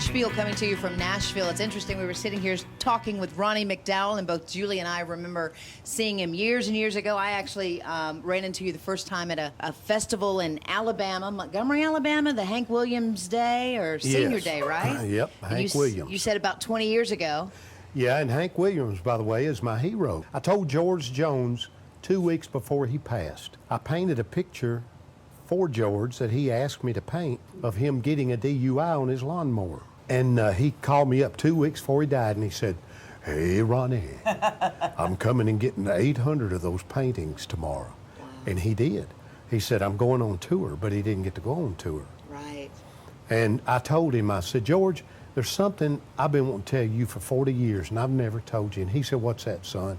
Spiel coming to you from Nashville. It's interesting, we were sitting here talking with Ronnie McDowell, and both Julie and I remember seeing him years and years ago. I actually ran into you the first time at a festival in Alabama, Montgomery, Alabama, the Hank Williams Day or Senior Day, right? Yep, Hank Williams. You said about 20 years ago. Yeah, and Hank Williams, by the way, is my hero. I told George Jones 2 weeks before he passed, I painted a picture for George that he asked me to paint of him getting a DUI on his lawnmower. And he called me up 2 weeks before he died and he said, "Hey, Ronnie, I'm coming and getting 800 of those paintings tomorrow." Wow. And he did. He said, "I'm going on tour," but he didn't get to go on tour. Right. And I told him, I said, "George, there's something I've been wanting to tell you for 40 years and I've never told you." And he said, "What's that, son?"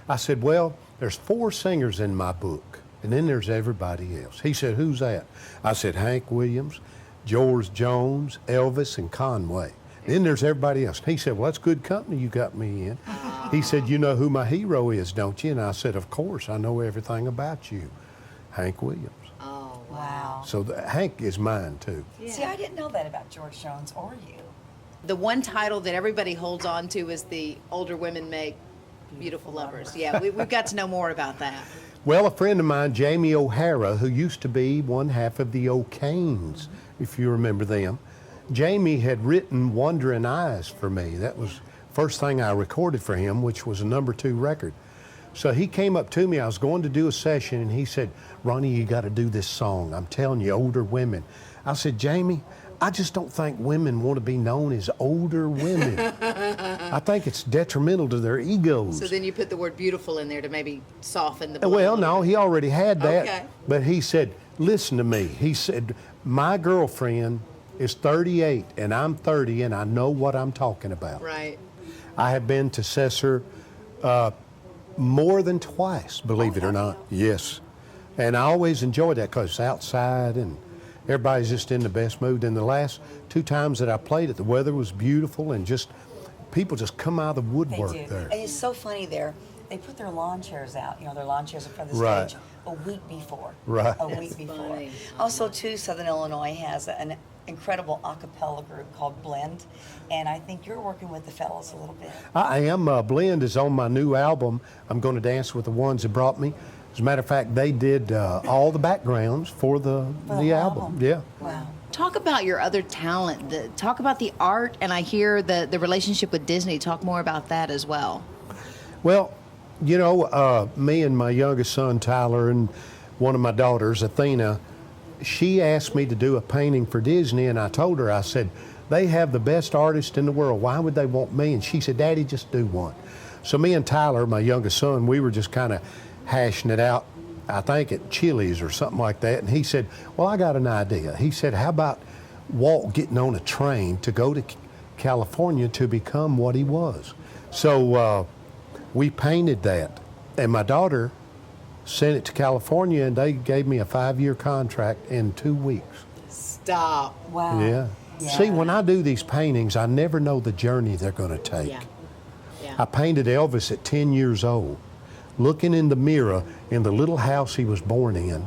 I said, "Well, there's 4 singers in my book. And then there's everybody else." He said, "Who's that?" I said, "Hank Williams, George Jones, Elvis, and Conway. Then there's everybody else." He said, "Well, that's good company you got me in." He said, "You know who my hero is, don't you?" And I said, "Of course, I know everything about you. Hank Williams." Oh, Wow. So Hank is mine, too. Yeah. See, I didn't know that about George Jones or you. The one title that everybody holds on to is the older women make beautiful lovers. Yeah, we've got to know more about that. Well, a friend of mine, Jamie O'Hara, who used to be one half of the O'Kanes, if you remember them, Jamie had written Wandering Eyes for me. That was first thing I recorded for him, which was a #2 record. So he came up to me, I was going to do a session, and he said, "Ronnie, you got to do this song. I'm telling you, older women." I said, "Jamie, I just don't think women want to be known as older women. I think it's detrimental to their egos." So then you put the word beautiful in there to maybe soften the blow. Well, no, he already had that. Okay. But he said, "Listen to me." He said, "My girlfriend is 38 and I'm 30 and I know what I'm talking about." Right. I have been to Cesar more than twice, believe it or not. Yes. And I always enjoy that because it's outside and everybody's just in the best mood. And the last 2 times that I played it, the weather was beautiful and just people just come out of the woodwork They do. there. And it's so funny there. They put their lawn chairs out, their lawn chairs in front of the Right. stage a week before. Right. A week before. funny. Also, too, Southern Illinois has an incredible a cappella group called Blend. And I think you're working with the fellas a little bit. I am. Blend is on my new album, I'm Going to Dance with the Ones That Brought Me. As a matter of fact, they did all the backgrounds for the album. Yeah. Wow. Talk about your other talent. Talk about the art, and I hear the relationship with Disney. Talk more about that as well. Well, me and my youngest son, Tyler, and one of my daughters, Athena, she asked me to do a painting for Disney, and I told her, I said, "They have the best artist in the world. Why would they want me?" And she said, "Daddy, just do one." So me and Tyler, my youngest son, we were just kind of hashing it out, I think at Chili's or something like that. And he said, "Well, I got an idea." He said, "How about Walt getting on a train to go to California to become what he was?" So we painted that. And my daughter sent it to California, and they gave me a 5-year contract in 2 weeks. Stop. Wow. Yeah. See, when I do these paintings, I never know the journey they're going to take. Yeah. I painted Elvis at 10 years old, looking in the mirror in the little house he was born in,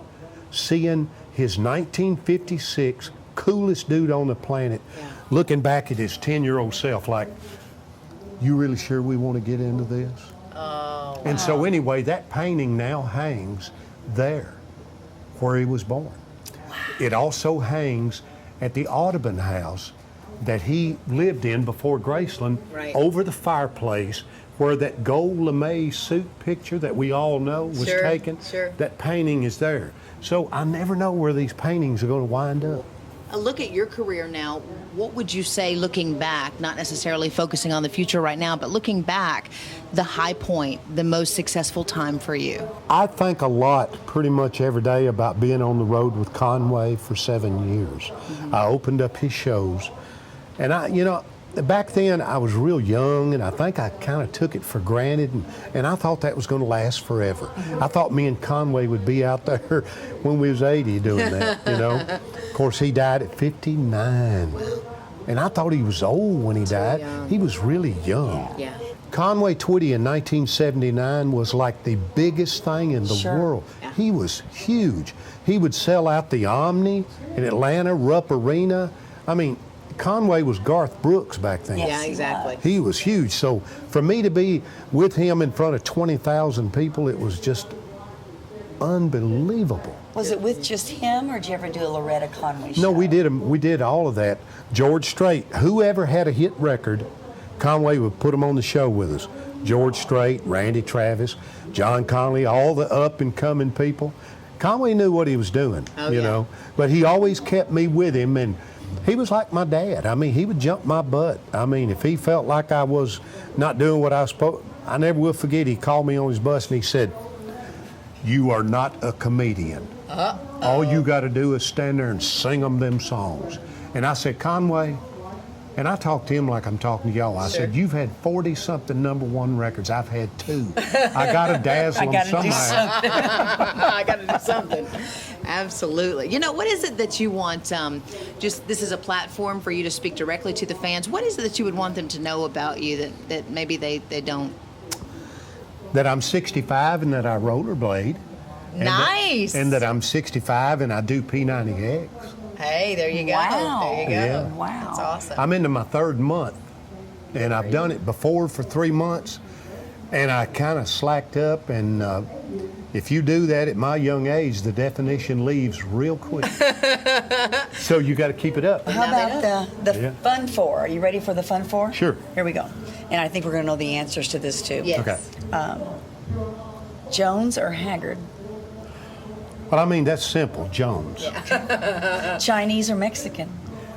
seeing his 1956 coolest dude on the planet, looking back at his 10-year-old self like, "You really sure we want to get into this?" Oh. And so anyway, that painting now hangs there where he was born. It also hangs at the Audubon house that he lived in before Graceland, Right. over the fireplace where that gold lame suit picture that we all know was taken. Sure. That painting is there. So I never know where these paintings are going to wind up. A look at your career now, what would you say looking back, not necessarily focusing on the future right now, but looking back, the high point, the most successful time for you? I think a lot pretty much every day about being on the road with Conway for 7 years. I opened up his shows, and back then I was real young, and I think I kind of took it for granted, and I thought that was going to last forever. I thought me and Conway would be out there when we was 80 doing that, Of course, he died at 59, and I thought he was old when he died. young. He was really young. Yeah. Conway Twitty in 1979 was like the biggest thing in the Sure. world. Yeah. He was huge. He would sell out the Omni in Atlanta, Rupp Arena. I mean, Conway was Garth Brooks back then. Yes, Yeah, he exactly. was. He was huge. So for me to be with him in front of 20,000 people, it was just unbelievable. Was it with just him, or did you ever do a Loretta Conway show? No, we did all of that. George Strait, whoever had a hit record, Conway would put them on the show with us. George Strait, Randy Travis, John Conley, all the up and coming people. Conway knew what he was doing, you know, but he always kept me with him, and he was like my dad. I mean, he would jump my butt. I mean, if he felt like I was not doing what I was supposed, I never will forget, he called me on his bus and he said, "You are not a comedian. All you got to do is stand there and sing them songs." And I said, "Conway," and I talked to him like I'm talking to y'all. I said, "You've had 40-something #1 records. I've had 2. I got to dazzle them somehow." I got to do something. Absolutely. You know, what is it that you want, just this is a platform for you to speak directly to the fans. What is it that you would want them to know about you that maybe they don't? That I'm 65 and that I rollerblade. Nice. And that I'm 65 and I do P90X. Hey, there you go. Wow. There you go. Yeah. Wow. That's awesome. I'm into my 3rd month, and I've done it before for 3 months, and I kind of slacked up. And if you do that at my young age, the definition leaves real quick. So you got to keep it up. How about the Yeah. Fun Four? Are you ready for the Fun Four? Sure. Here we go. And I think we're going to know the answers to this too. Yes. Okay. Jones or Haggard? But I mean, that's simple. Jones, Chinese or Mexican?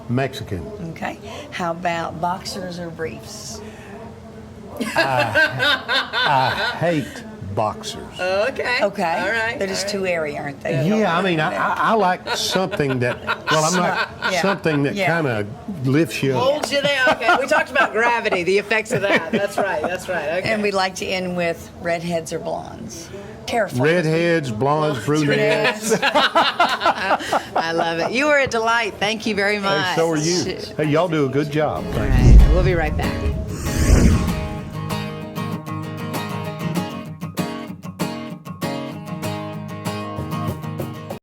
Mexican. Okay. How about boxers or briefs? I hate boxers. Okay. Okay. All right. They're just too airy, aren't they? Yeah, I mean, I like something that, well, I'm not, Yeah. something that Yeah. kind of lifts you up. Hold you there. Okay. We talked about gravity, the effects of that. That's right. That's right. Okay. And we'd like to end with redheads or blondes. Terrifying. Redheads, blondes, brunettes. I love it. You were a delight. Thank you very much. Hey, so are you. Hey, y'all do a good job. All right. We'll be right back.